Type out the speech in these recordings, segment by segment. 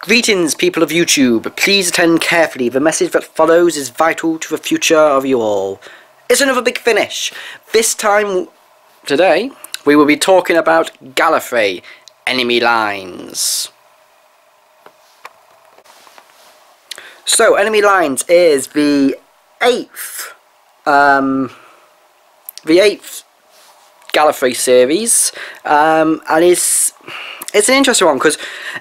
Greetings, people of YouTube. Please attend carefully. The message that follows is vital to the future of you all. It's another big finish. This time, today, we will be talking about Gallifrey, enemy lines. So, enemy lines is the eighth Gallifrey series, and it's an interesting one because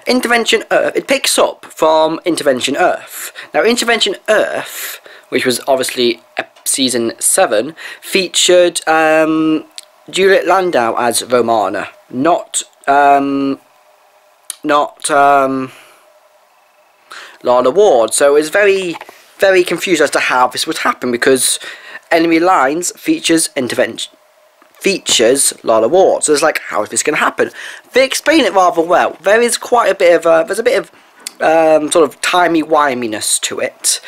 Intervention Earth, it picks up from Intervention Earth. Now, Intervention Earth, which was obviously season 7, featured Juliet Landau as Romana, not Lana Ward. So it was very, very confused as to how this would happen because Enemy Lines features Lana Ward. So it's like, how is this going to happen? They explain it rather well. There is quite a bit of there's a bit of sort of timey-wiminess to it,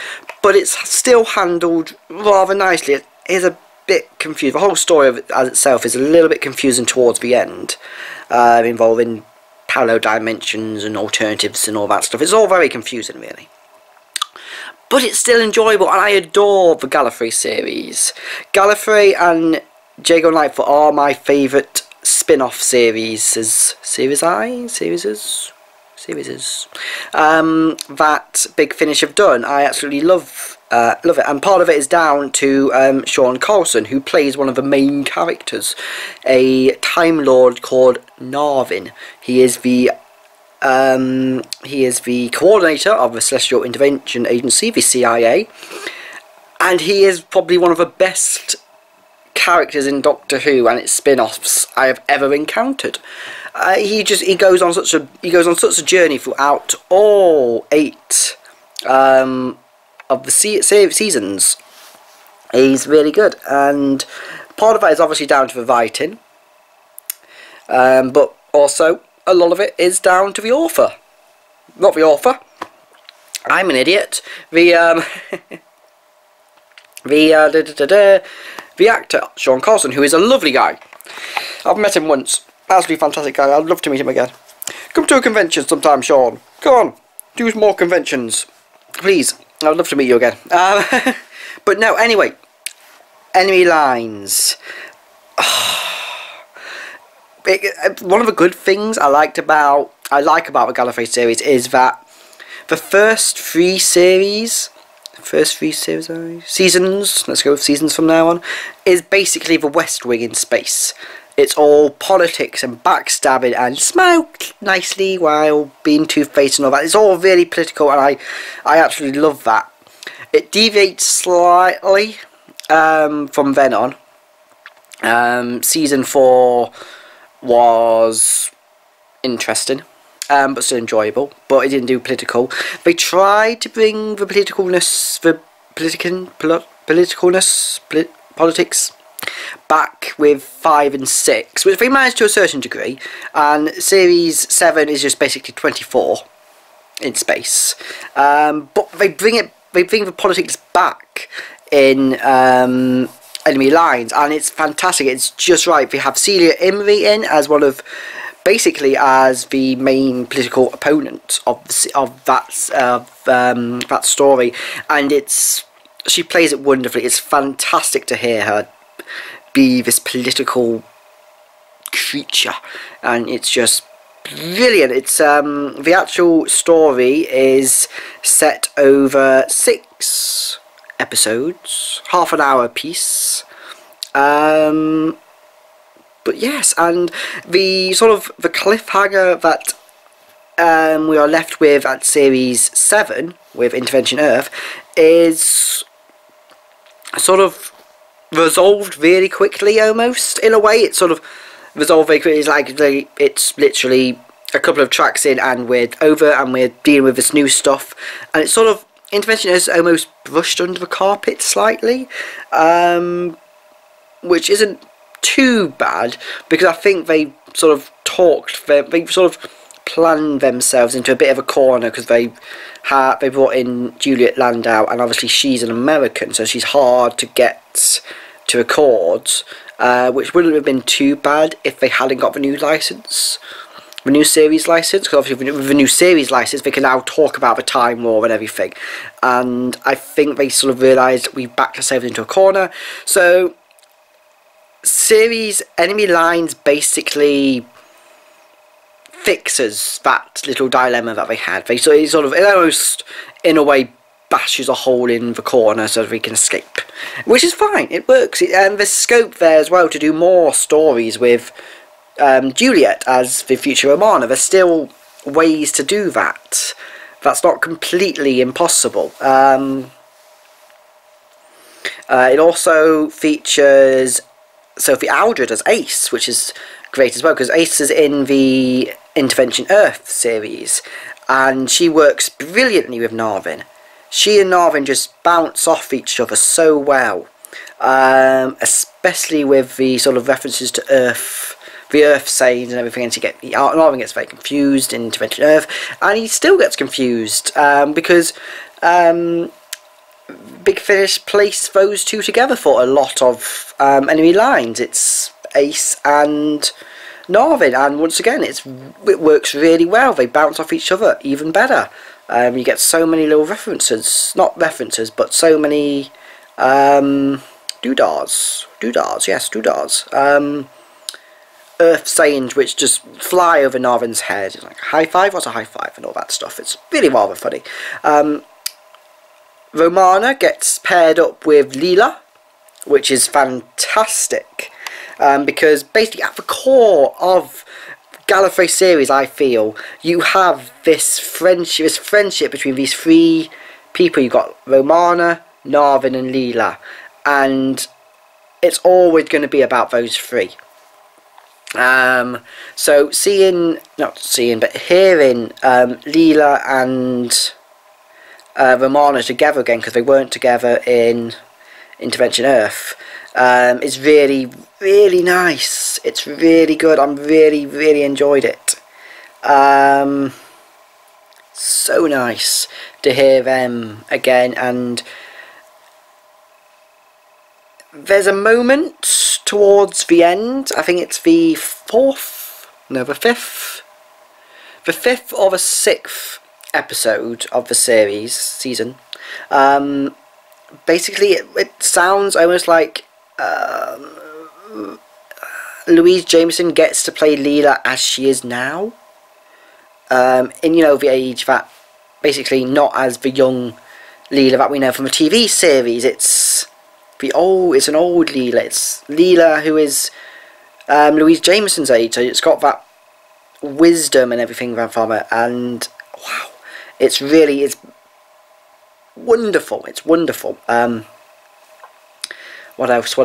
but it's still handled rather nicely. It is a bit confused. The whole story of it as itself is a little bit confusing towards the end, involving parallel dimensions and alternatives and all that stuff. It's all very confusing, really. But it's still enjoyable, and I adore the Gallifrey series. Gallifrey and Jago Nightfoot are my favourite spin-off series that Big Finish have done. I absolutely love it, and part of it is down to Sean Carlson, who plays one of the main characters, a Time Lord called Narvin. He is the coordinator of the Celestial Intervention Agency, the CIA, and he is probably one of the best characters in Doctor Who and its spin-offs I have ever encountered. He goes on such a journey throughout all 8 of the seasons. He's really good, and part of that is obviously down to the writing, but also a lot of it is down to the author. Not the author. I'm an idiot. The actor, Sean Carlson, who is a lovely guy. I've met him once. Absolutely fantastic guy. I'd love to meet him again. Come to a convention sometime, Sean. Come on. Do more conventions. Please. I'd love to meet you again. But no, anyway. Enemy Lines. One of the good things I like about the Gallifrey series is that the first 3 seasons, let's go with seasons from now on, is basically the West Wing in space. It's all politics and backstabbing and smoke nicely while being two-faced and all that. It's all really political, and I absolutely love that. It deviates slightly from then on. Season 4 was interesting, but still enjoyable, but it didn't do political. They tried to bring the politics back with 5 and 6, which they managed to a certain degree, and series 7 is just basically 24 in space, but they bring the politics back in Enemy Lines, and it's fantastic. It's just right. They have Celia Imrie in as one of, basically as the main political opponent of that story, and she plays it wonderfully. It's fantastic to hear her be this political creature, and it's just brilliant. It's the actual story is set over 6 episodes, half an hour apiece. But yes, and the cliffhanger that we are left with at series 7 with Intervention Earth is sort of resolved really quickly, almost, in a way. It's sort of resolved very quickly. It's like it's literally a couple of tracks in and we're over and we're dealing with this new stuff, and it's sort of, Intervention is almost brushed under the carpet slightly, which isn't too bad, because I think they sort of planned themselves into a bit of a corner, because they brought in Juliet Landau, and obviously she's an American, so she's hard to get to record, which wouldn't have been too bad if they hadn't got the new license. the new series license, because obviously with the new series license they can now talk about the Time War and everything, and I think they sort of realised we've backed ourselves into a corner. So series enemy lines basically fixes that little dilemma that they had. They sort of it almost in a way bashes a hole in the corner so that we can escape, which is fine, it works, and there's scope there as well to do more stories with Juliet as the future Romana. There's still ways to do that. That's not completely impossible. It also features Sophie Aldred as Ace, which is great as well, because Ace is in the Intervention Earth series, and she works brilliantly with Narvin. She and Narvin just bounce off each other so well, especially with the sort of references to Earth, the Earth sayings and everything, and Narvin gets very confused in Intervention Earth, and he still gets confused, because Big Finish placed those two together for a lot of enemy lines. It's Ace and Narvin, and once again it works really well. They bounce off each other even better. You get so many little references, not references, but so many doodads, Earth sayings which just fly over Narvin's head. It's like, high five, what's a high five, and all that stuff. It's really rather funny. Romana gets paired up with Leela, which is fantastic, because basically at the core of Gallifrey series, I feel, you have this friendship between these three people. You've got Romana, Narvin and Leela, and it's always going to be about those three. So hearing Leela and Romana together again, because they weren't together in Intervention Earth, is really, really nice. It's really good. I'm really enjoyed it. So nice to hear them again, and there's a moment towards the end, I think it's the fifth or the sixth episode of the season. Basically it sounds almost like Louise Jameson gets to play Leela as she is now, in, you know, the age that basically not as the young Leela that we know from the TV series. It's an old Leela. It's Leela who is Louise Jameson's age, so it's got that wisdom and everything from it, and wow, it's wonderful. It's wonderful. What else?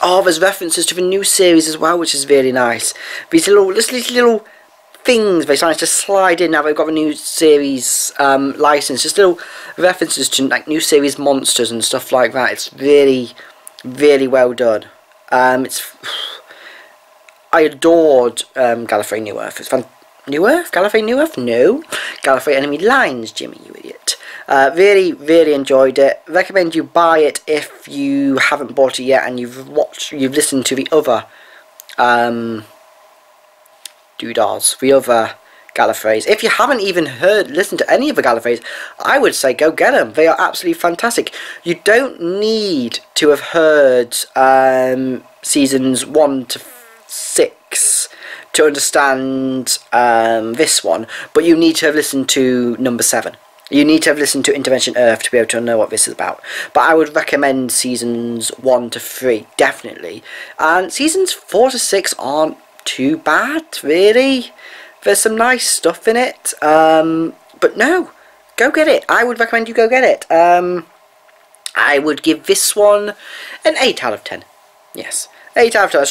Oh, there's references to the new series as well, which is really nice. These little things they managed to slide in now they've got the new series license. Just little references to like new series monsters and stuff like that. It's really, really well done. I adored Gallifrey New Earth. It's fun. New Earth? Gallifrey New Earth? No. Gallifrey Enemy Lines, Jimmy, you idiot. Really, really enjoyed it. Recommend you buy it if you haven't bought it yet and you've listened to the other doodads, the other Gallifreys. If you haven't even listened to any of the Gallifreys, I would say go get them. They are absolutely fantastic. You don't need to have heard seasons 1 to 6 to understand this one, but you need to have listened to number 7. You need to have listened to Intervention Earth to be able to know what this is about. But I would recommend seasons 1 to 3, definitely. And seasons 4 to 6 aren't too bad, really. There's some nice stuff in it. But no, go get it. I would recommend you go get it. I would give this one an 8 out of 10. Yes. 8 out of 10. A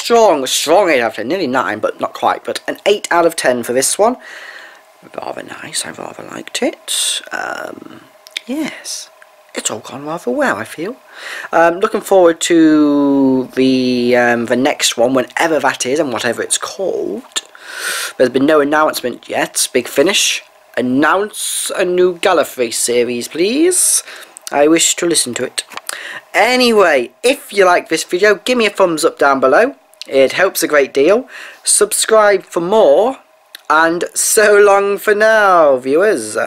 strong 8 out of 10. Nearly 9, but not quite. But an 8 out of 10 for this one. Rather nice. I rather liked it. Yes. It's all gone rather well, I feel. Looking forward to the next one, whenever that is and whatever it's called. There's been no announcement yet. Big Finish, announce a new Gallifrey series, please. I wish to listen to it. Anyway, if you like this video, give me a thumbs up down below. It helps a great deal. Subscribe for more. And so long for now, viewers.